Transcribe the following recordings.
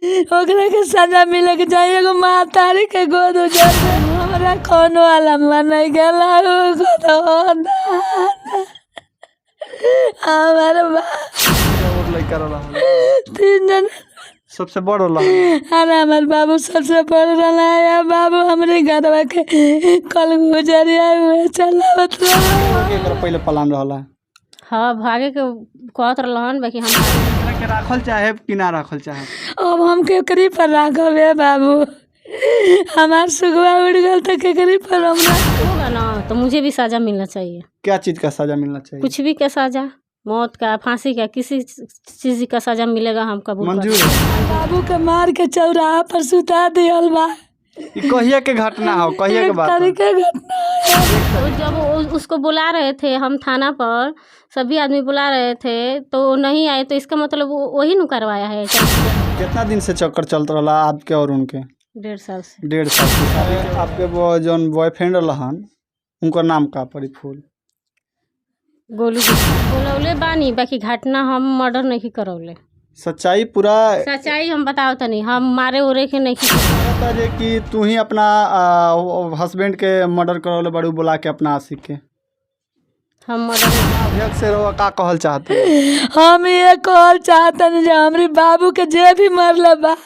ओकरा के सजा मिले के चाहिए। एगो महतारी के गोद उजड़ गए, हमरा कोनो आलम्बा नहीं गेला। हमारे लड़का रहा 3 जन सबसे बड़ रहा। अरे हमारे बाबू सबसे बड़ रहा है। बाबू हमारे घरवा के कल गुजरिया हुए चलावत रहा। पहले प्लान रहा। हाँ भागे के कहत रहन बाकी हम के राखल चाहे कि ना राखल चाहे। अब हम केकरी पर राखब है बाबू। हमार सुगवा उड़ गल तो केकरी पर हम होगा ना तो मुझे भी सजा मिलना चाहिए। क्या चीज का सजा मिलना चाहिए? कुछ भी का सजा, मौत का, फांसी का, किसी चीज का सजा मिलेगा हम कबूल मंजूर है। बाबू के मार के चौराहा पर सुता दियल बा। कहिया के घटना हो, कहिया के बात हो? के घटना है। तो जब उसको बुला रहे थे हम थाना पर, सभी आदमी बुला रहे थे तो नहीं आए, तो इसका मतलब वही नु करवाया है। कितना दिन से चक्कर चलता रहा आपके और उनके? 1.5 साल से। 1.5 साल से। आपके वो जो बॉयफ्रेंड रहन उनका नाम का पड़ी? फूल गोलू बोलौले बानी बाकी घटना हम मर्डर नहीं करौले। सच्चाई पूरा सच्चाई हम बताओ तनी, हम मारे उरे के नहीं पता जे कि तू ही अपना हस्बैंड के मर्डर करौले बड़ू बुला के अपना आशिक के। हम मर्डर अध्यक्ष से रहो का कहल चाहते? हम ये कहल चाहतन जे हमरे बाबू के जे भी मरले बा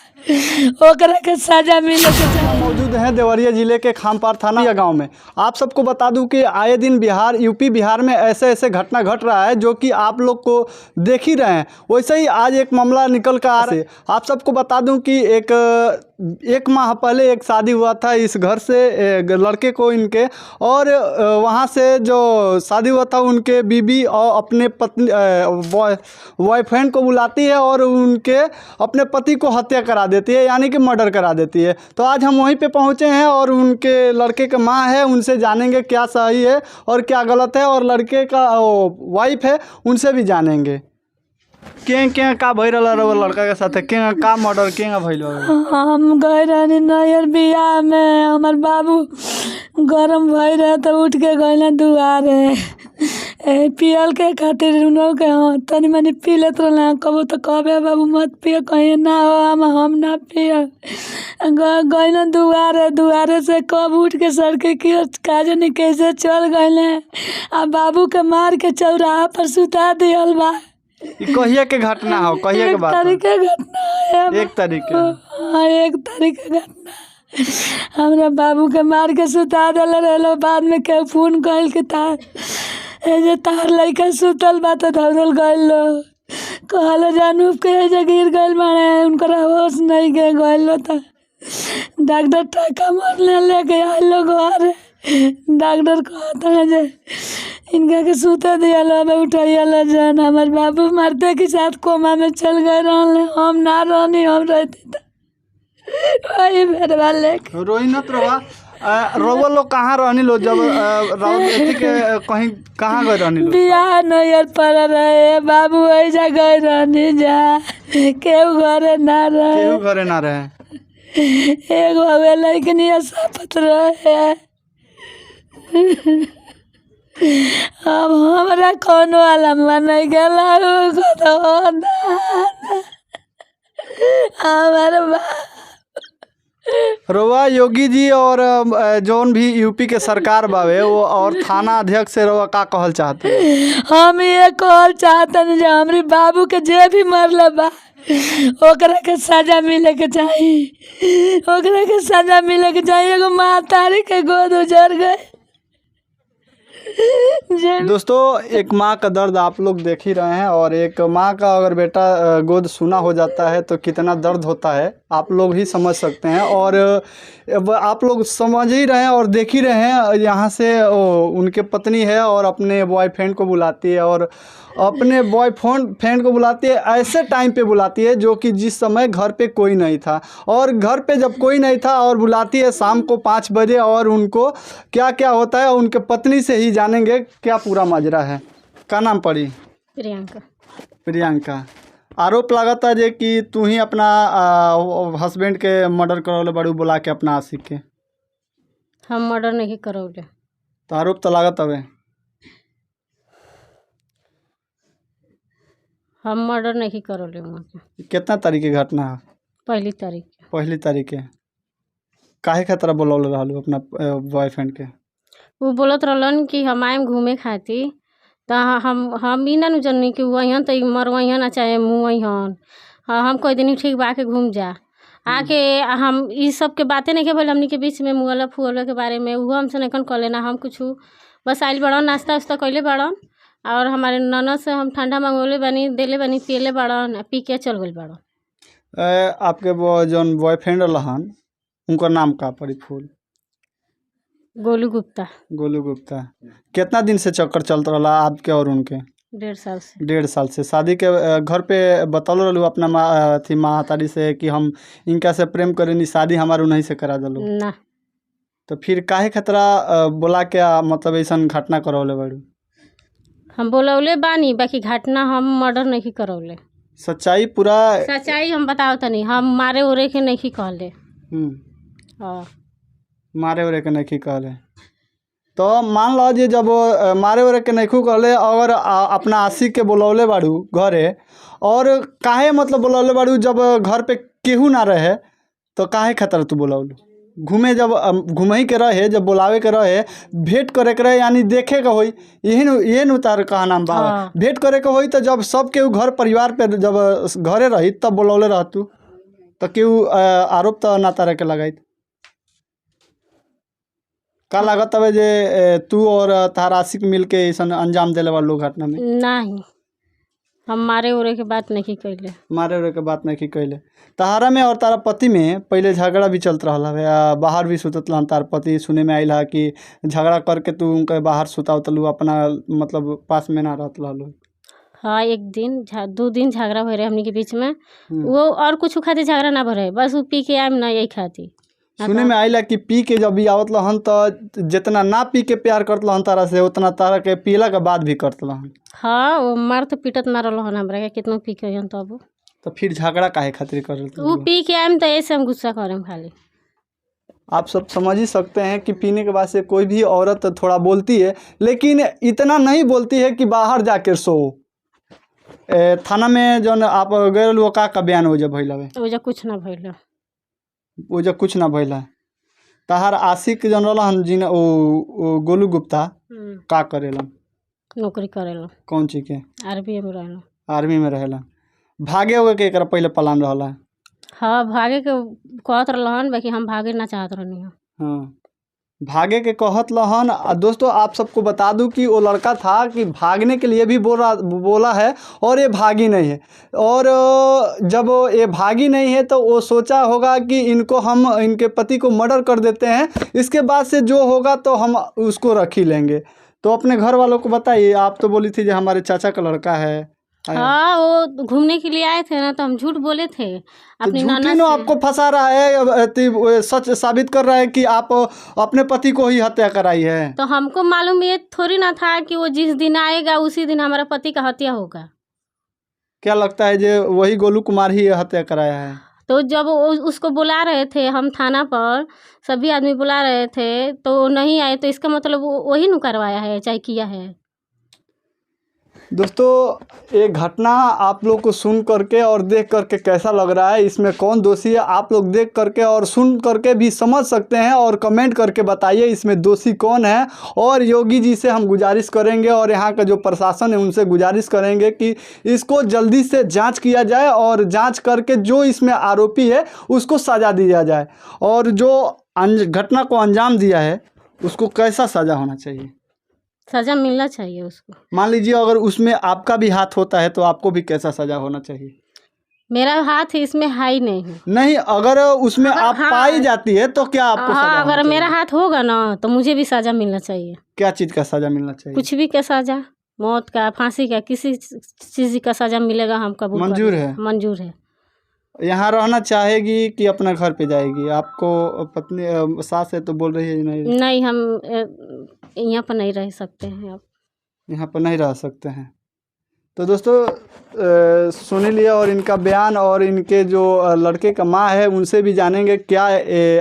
ओकरा के सजा मिले के चाहिए। मौजूद हैं देवरिया जिले के खामपार थाना या गांव में। आप सबको बता दूं कि आए दिन यूपी बिहार में ऐसे ऐसे घटना घट रहा है जो कि आप लोग को देख ही रहे हैं। वैसे ही आज एक मामला निकल कर आ रहा है। आप सबको बता दूं कि एक माह पहले एक शादी हुआ था इस घर से लड़के को इनके, और वहाँ से जो शादी हुआ था उनके बीबी और अपने पत्नी बॉयफ्रेंड को बुलाती है और उनके अपने पति को हत्या करा देती है, यानी कि मर्डर करा देती है। तो आज हम वहीं पे पहुँचे हैं और उनके लड़के का माँ है, उनसे जानेंगे क्या सही है और क्या गलत है, और लड़के का वाइफ है उनसे भी जानेंगे क्या का भई रहा लड़का के साथ क्या का मर्डर क्या भइल। हम गए रहनी नैहर बियाह में, हमार बाबू गरम भई रहे तो उठ के गए दुआरे पियल के खातिर उनो के तनी मनी पी लेत रहे। कबो तो कहबे बाबू मत पियो, कहीं ना हो हम ना पियो। गए दुआरे से कब उठ के सड़के की काज नहीं कैसे चल गए आ बाबू के मार के चौराहा पर सुता दियल बा। कहिया के घटना हो, कहिया के बात हो? 1 तारीख के घटना है। 1 तारीख के? हाँ 1 तारीख के घटना। हमरा बाबू के मार के सुता दिले रहे। बाद में के फोन कइल के तार लइका सुतल बा तो दौड़ल गइल लो, कहलो जानू के गिर गइल बाड़े, उनकर होश नहीं के गइल तो डॉक्टर टाका मारने लेके आइलो घर। डॉक्टर कहता है जे इनका के सूते दिया उठाइया जान। हमारे बाबू मरते के साथ कोमा में चल गए रहने, हम ना रहनी, हम रहती तो वही मेरे वाले रोहिनत रहा। रोवा लोग कहाँ रहनी लो जब के कहीं कहाँ गए रहनी लो? बियाह नैहर पर रहे बाबू, ऐसा गए रहनी जा केहू घरे ना रहे। केहू घरे ना रहे। एगो हवे लेकिन ये सापत रहे। अब हमरा कोनो आलम्बा नहीं गेला। हमारे रोवा योगी जी और जौन भी यूपी के सरकार बावे वो और थाना अध्यक्ष से रोवा का कहल चाहते? हम ये कहल चाहतन जे हमरे बाबू के जे भी मरले बा ओकरा के सजा मिले के चाहिए। ओकरा के सजा मिले के चाहिए। एगो महतारी के गोद उजड़ गए। दोस्तों एक माँ का दर्द आप लोग देख ही रहे हैं, और एक माँ का अगर बेटा गोद सूना हो जाता है तो कितना दर्द होता है आप लोग ही समझ सकते हैं। और आप लोग समझ ही रहे हैं और देख ही रहे हैं। यहाँ से उनके पत्नी है और अपने बॉयफ्रेंड को बुलाती है, और अपने बॉयफ्रेंड को बुलाती है ऐसे टाइम पे बुलाती है जो कि जिस समय घर पे कोई नहीं था। और घर पे जब कोई नहीं था और बुलाती है शाम को 5 बजे, और उनको क्या क्या होता है उनके पत्नी से ही जानेंगे क्या पूरा माजरा है। क्या नाम पड़ी? प्रियंका। आरोप लगाता है कि तू ही अपना हस्बैंड के मर्डर करौले बड़ू बुला के अपना आशिक के। हम मर्डर नहीं करौले। तो आरोप तो लागत हवे। हम मर्डर नहीं करौले। कितना तारीख की घटना है? पहली तारीख के। पहली तारीख के काहे खतरा बोलौले रहलू अपना बॉयफ्रेंड के? वो बोलत रहलन कि हम आएम घूमे खातिर, तो हम ई ना नु जननी कि वहीन तो मरवहीन ना चाहे मुँहन। हाँ, हम कह देनी ठीक बा, आके घूम जा। आके हम ई सब के बातें नहीं के भइल हमनी के बीच में, मुअला फुअला के बारे में वो हमसे नहीं कह लेना। हम कुछ बस आइल बड़न, नाश्ता उस्ता कैले बड़न, और हमारे ननद से हम ठंडा मंगवले बनी, देले बनी, पियले बड़न, पी के चल गइल बड़न। आपके वो जौन बॉयफ्रेंड रहन उनका नाम का पड़ी फूल? गोलू गुप्ता। गोलू गुप्ता। कितना दिन से चक्कर चलता रहा आपके और उनके? 1.5 साल से। 1.5 साल से। शादी के घर पे बतौल रहलू अपना मातारी से कि हम इनका से प्रेम करेनी, शादी हमारे उन्हीं से करा दलो? ना। तो फिर काहे खतरा बोला क्या मतलब ऐसा घटना करौले बड़ू? हम बोलौले बानी, बाकी घटना हम मर्डर नहीं करौले। सच्चाई पूरा सच्चाई हम बताओ तनी, हम मारे उरे के नहीं कहले। हाँ, मारे उरे के नहीं कहले। तो मान लो जे जब मारे उरे के नहीं कहले, अगर अपना आशिक के बोलौले बाड़ू घरे, और काहे मतलब बोलौले बाड़ू जब घर पे केहू ना रहे, तो काहे खतरा तू बोलौलू? घूमे जब घूमही के रहे, जब बुलावे के रहे, भेंट करे के रहे, यानी देखे के होई, यही नु तार कहा नाम बा। हाँ। भेंट करे के होई तो जब सब केहू घर परिवार पे जब घरे रही तब बोलौले रहतू, तो केहू आरोप तो ना तारे के लगाई। का लागत हवे जे तू और तार आशिक मिल के ऐसा अंजाम देले वाला लोग घटना में? नहीं, हम मारे उरे के बात नहीं कैले। मारे उरे के बात नहीं कैले। तहारा में और तारा पति में पहले झगड़ा भी चलत रहल हवे, बाहर भी सुतत रहन तार पति? सुने में आइल है कि झगड़ा करके तू उनके बाहर सुतावतलू, अपना मतलब पास में ना रहत रहलू। हाँ, 1 दिन 2 दिन झगड़ा भय रहे हमनी के बीच में। वो और कुछ खातिर झगड़ा ना भरे, बस वो पी के आएम ना, यही खातिर। सुने में आइला कि पी के जब भी आवत रहन तो जितना ना पी के प्यार करत रहन तारा से, उतना तारा के पीला के बाद भी करत रहन। हाँ, वो मारत पीटत ना रहलन हमरा के, कितना पी के होयन तब। तो फिर झगड़ा काहे खातिर करत? वो पी के आएम तो ऐसे हम गुस्सा करेम खाली। आप सब समझ ही सकते हैं कि पीने के बाद से कोई भी औरत थोड़ा बोलती है, लेकिन इतना नहीं बोलती है कि बाहर जाकर सो। थाना में जो आप गए वो का बयान हो जब भइल हवे? ओजा कुछ ना भइल। वो जब कुछ ना भइला। तहार आशिक जन रहलन जिन ओ गोलू गुप्ता का करेलन? नौकरी करेला। कौन चीज के? आर्मी में रहेला। आर्मी में रहेला। भागे हुए के एकरा पहले प्लान रहला? हाँ, भागे के कहत रहलन, बाकी हम भागे ना चाहत रहनी। हाँ, भागे के कहत लहन। दोस्तों आप सबको बता दूं कि वो लड़का था कि भागने के लिए भी बोला है, और ये भागी नहीं है। और जब ये भागी नहीं है तो वो सोचा होगा कि इनको हम इनके पति को मर्डर कर देते हैं, इसके बाद से जो होगा तो हम उसको रख ही लेंगे। तो अपने घर वालों को बताइए। आप तो बोली थी जो हमारे चाचा का लड़का है। हाँ, वो घूमने के लिए आए थे ना, तो हम झूठ बोले थे अपनी तो नाना झूठी से। आपको फंसा रहा है, सच साबित कर रहा है कि आप अपने पति को ही हत्या कराई है। तो हमको मालूम ये थोड़ी ना था कि वो जिस दिन आएगा उसी दिन हमारा पति का हत्या होगा। क्या लगता है जो वही गोलू कुमार ही हत्या कराया है? तो जब उसको बुला रहे थे हम थाना पर, सभी आदमी बुला रहे थे, तो वो नहीं आए, तो इसका मतलब वही नु करवाया है, चाहे किया है। दोस्तों ये घटना आप लोग को सुन करके और देख करके कैसा लग रहा है, इसमें कौन दोषी है, आप लोग देख करके और सुन करके भी समझ सकते हैं, और कमेंट करके बताइए इसमें दोषी कौन है। और योगी जी से हम गुजारिश करेंगे और यहाँ का जो प्रशासन है उनसे गुजारिश करेंगे कि इसको जल्दी से जांच किया जाए, और जांच करके जो इसमें आरोपी है उसको सज़ा दिया जाए, और जो घटना को अंजाम दिया है उसको कैसा सज़ा होना चाहिए, सज़ा मिलना चाहिए उसको। मान लीजिए अगर उसमें आपका भी हाथ होता है तो आपको भी कैसा सज़ा होना चाहिए? मेरा हाथ इसमें है ही नहीं। अगर उसमें आप पाई जाती है तो क्या आपको सज़ा हाँ, होना अगर चाहिए? मेरा हाथ होगा ना तो मुझे भी सज़ा मिलना चाहिए। क्या चीज़ का सज़ा मिलना चाहिए? कुछ भी का सज़ा, मौत का, फांसी का, किसी चीज़ का सज़ा मिलेगा हम कबूल मंजूर करेंगे। है? मंजूर है। यहाँ रहना चाहेगी कि अपने घर पे जाएगी? आपको पत्नी सास है तो बोल रही है नहीं, नहीं, हम यहाँ पर नहीं रह सकते हैं अब। यहाँ पर नहीं रह सकते हैं। तो दोस्तों सुन लिया, और इनका बयान, और इनके जो लड़के का माँ है उनसे भी जानेंगे क्या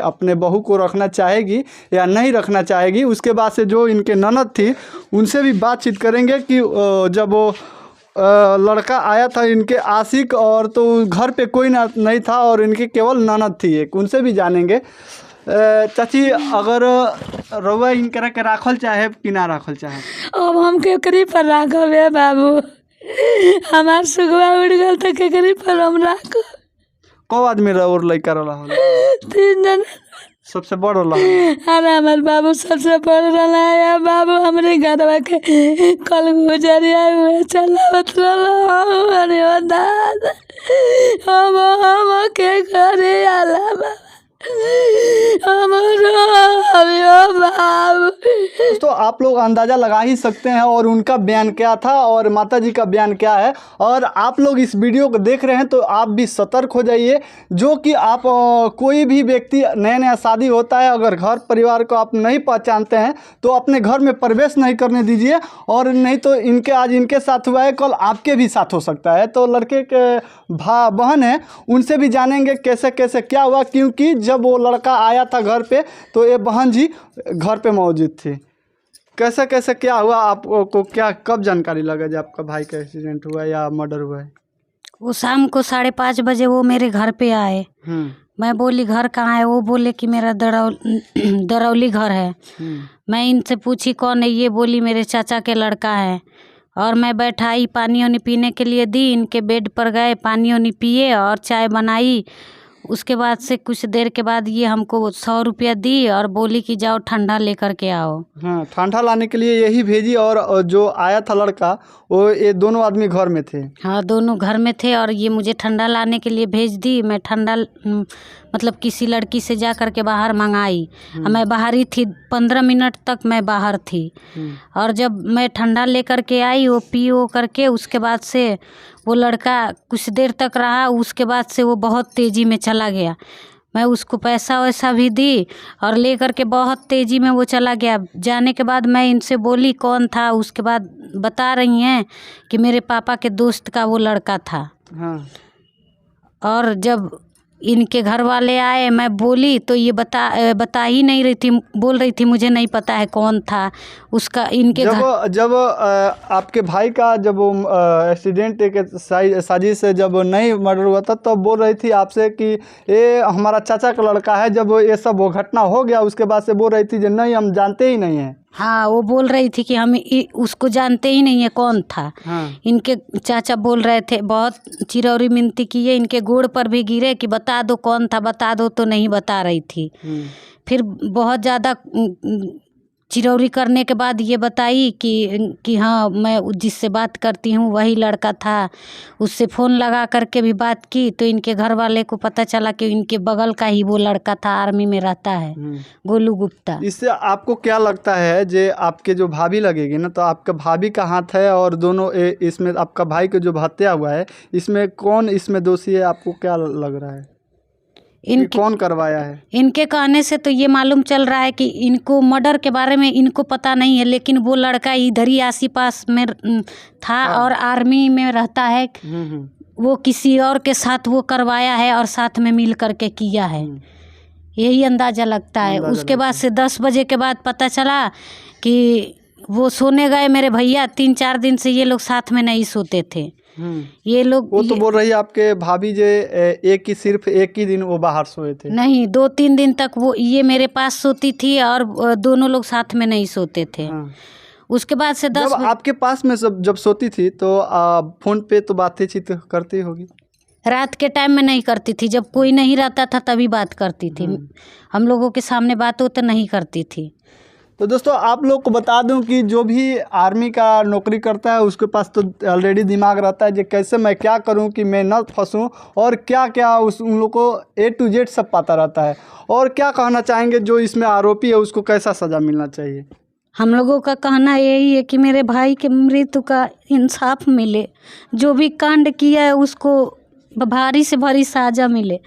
अपने बहू को रखना चाहेगी या नहीं रखना चाहेगी। उसके बाद से जो इनके ननद थी उनसे भी बातचीत करेंगे कि जब वो लड़का आया था इनके आशिक, और तो घर पे कोई नहीं था और इनकी केवल ननद थी एक, उनसे भी जानेंगे। चाची, अगर रउआ इनकरा के राखल चाहे कि ना राखल चाहे? अब हम केकरी पर राखब हे बाबू, हमार सुगवा उड़ गल तो केकरी पर हम राखब। कौ आदमी और लड़का रहा? 3 जन। सबसे बड़ रहा? अरे हमार बाबू सबसे बड़ रहा है बाबू, हमरे घरवा के कल गुजरिया हुए चलावत रहा। अरे ओ दादा, हम के करे आला बाबा, दोस्तों आप लोग अंदाज़ा लगा ही सकते हैं और उनका बयान क्या था और माताजी का बयान क्या है। और आप लोग इस वीडियो को देख रहे हैं तो आप भी सतर्क हो जाइए, जो कि आप कोई भी व्यक्ति नया नया शादी होता है, अगर घर परिवार को आप नहीं पहचानते हैं तो अपने घर में प्रवेश नहीं करने दीजिए, और नहीं तो इनके आज इनके साथ हुआ है कल आपके भी साथ हो सकता है। तो लड़के के बहन है, उनसे भी जानेंगे कैसे कैसे क्या हुआ, क्योंकि जब वो लड़का आया था घर पे तो ये बहन जी घर पे मौजूद थी। कैसे कैसे क्या हुआ, आपको क्या कब जानकारी लगा जब आपका भाई का एक्सीडेंट हुआ या मर्डर हुआ है? वो शाम को 5:30 बजे वो मेरे घर पे आए। मैं बोली घर कहाँ है? वो बोले कि मेरा दरौली घर है। मैं इनसे पूछी कौन है? ये बोली मेरे चाचा के लड़का है। और मैं बैठाई, पानी वानी पीने के लिए दी, इनके बेड पर गए, पानी वानी पिए और चाय बनाई। उसके बाद से कुछ देर के बाद ये हमको 100 रुपया दी और बोली कि जाओ ठंडा लेकर के आओ। हाँ, ठंडा लाने के लिए यही भेजी। और जो आया था लड़का, वो ये दोनों आदमी घर में थे? हाँ, दोनों घर में थे और ये मुझे ठंडा लाने के लिए भेज दी। मैं ठंडा मतलब किसी लड़की से जा कर के बाहर मंगाई। मैं बाहर ही थी, 15 मिनट तक मैं बाहर थी। और जब मैं ठंडा लेकर के आई, वो पी वो करके उसके बाद से वो लड़का कुछ देर तक रहा। उसके बाद से वो बहुत तेज़ी में चला गया। मैं उसको पैसा वैसा भी दी और ले कर के बहुत तेज़ी में वो चला गया। जाने के बाद मैं इनसे बोली कौन था, उसके बाद बता रही हैं कि मेरे पापा के दोस्त का वो लड़का था। हाँ। और जब इनके घर वाले आए, मैं बोली तो ये बता ही नहीं रही थी, बोल रही थी मुझे नहीं पता है कौन था उसका। इनके जब आपके भाई का जब एक्सीडेंट के साजिश से जब नहीं मर्डर हुआ था, तब बोल रही थी आपसे कि ये हमारा चाचा का लड़का है। जब ये सब वो घटना हो गया उसके बाद से बोल रही थी नहीं हम जानते ही नहीं हैं। हाँ, वो बोल रही थी कि हम उसको जानते ही नहीं है कौन था। हाँ। इनके चाचा बोल रहे थे, बहुत चिरौरी मिनती की है, इनके गोड़ पर भी गिरे कि बता दो कौन था, बता दो, तो नहीं बता रही थी। फिर बहुत ज़्यादा चिरौरी करने के बाद ये बताई कि हाँ मैं जिससे बात करती हूँ वही लड़का था। उससे फ़ोन लगा करके भी बात की तो इनके घर वाले को पता चला कि इनके बगल का ही वो लड़का था, आर्मी में रहता है, गोलू गुप्ता। इससे आपको क्या लगता है, जे आपके जो भाभी लगेगी ना, तो आपका भाभी का हाथ है और दोनों इसमें आपका भाई का जो हत्या हुआ है इसमें कौन इसमें दोषी है? आपको क्या लग रहा है कौन करवाया है? इनके कहने से तो ये मालूम चल रहा है कि इनको मर्डर के बारे में इनको पता नहीं है, लेकिन वो लड़का इधर ही आसी पास में था और आर्मी में रहता है। वो किसी और के साथ वो करवाया है और साथ में मिल करके किया है, यही अंदाज़ा लगता है। उसके बाद से 10 बजे के बाद पता चला कि वो सोने गए मेरे भैया। 3-4 दिन से ये लोग साथ में नहीं सोते थे ये लोग। वो तो बोल रही है आपके भाभी जे सिर्फ एक ही दिन वो बाहर सोए थे? नहीं, 2-3 दिन तक वो ये मेरे पास सोती थी और दोनों लोग साथ में नहीं सोते थे। उसके बाद से जब आपके पास में जब सोती थी तो फोन पे तो बातचीत करती होगी? रात के टाइम में नहीं करती थी, जब कोई नहीं रहता था तभी बात करती थी। हम लोगों के सामने बात तो नहीं करती थी। तो दोस्तों आप लोग को बता दूं कि जो भी आर्मी का नौकरी करता है उसके पास तो ऑलरेडी दिमाग रहता है कि कैसे मैं क्या करूं कि मैं न फंसूं, और क्या क्या उन लोग को A to Z सब पता रहता है। और क्या कहना चाहेंगे जो इसमें आरोपी है उसको कैसा सज़ा मिलना चाहिए? हम लोगों का कहना यही है कि मेरे भाई के मृत्यु का इंसाफ मिले, जो भी कांड किया है उसको भारी से भारी सजा मिले,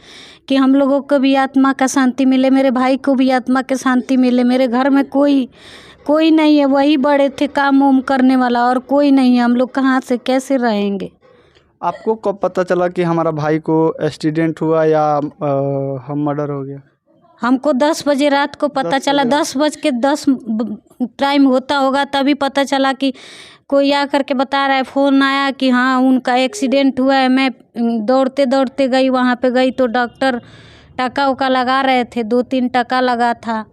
कि हम लोगों को भी आत्मा का शांति मिले, मेरे भाई को भी आत्मा की शांति मिले। मेरे घर में कोई नहीं है, वही बड़े थे काम उम करने वाला, और कोई नहीं है। हम लोग कहाँ से कैसे रहेंगे? आपको कब पता चला कि हमारा भाई को एक्सीडेंट हुआ या हम मर्डर हो गया? हमको 10 बजे रात को पता चला। 10 बज के 10 टाइम होता होगा तभी पता चला कि कोई आ करके बता रहा है, फ़ोन आया कि हाँ उनका एक्सीडेंट हुआ है। मैं दौड़ते दौड़ते गई, वहाँ पे गई तो डॉक्टर टका उका लगा रहे थे, 2-3 टका लगा था।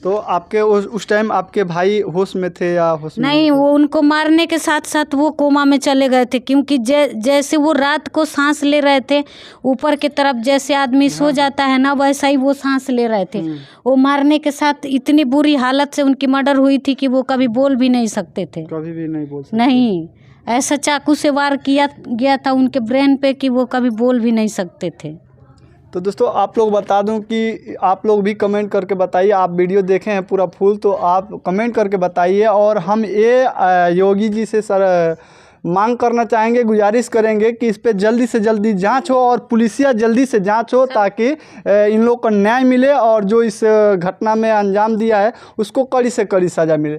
तो आपके उस टाइम आपके भाई होश में थे या होश में नहीं, वो उनको मारने के साथ साथ वो कोमा में चले गए थे, क्योंकि जैसे वो रात को सांस ले रहे थे ऊपर की तरफ, जैसे आदमी सो जाता है ना वैसा ही वो सांस ले रहे थे। वो मारने के साथ इतनी बुरी हालत से उनकी मर्डर हुई थी कि वो कभी बोल भी नहीं सकते थे। कभी भी नहीं बोल सकते? नहीं, ऐसा चाकू से वार किया गया था उनके ब्रेन पे कि वो कभी बोल भी नहीं सकते थे। तो दोस्तों आप लोग बता दूं कि आप लोग भी कमेंट करके बताइए, आप वीडियो देखे हैं पूरा फुल तो आप कमेंट करके बताइए। और हम ये योगी जी से सर मांग करना चाहेंगे, गुजारिश करेंगे कि इस पे जल्दी से जल्दी जांच हो और पुलिसिया जल्दी से जांच हो, ताकि इन लोग को न्याय मिले और जो इस घटना में अंजाम दिया है उसको कड़ी से कड़ी सज़ा मिले।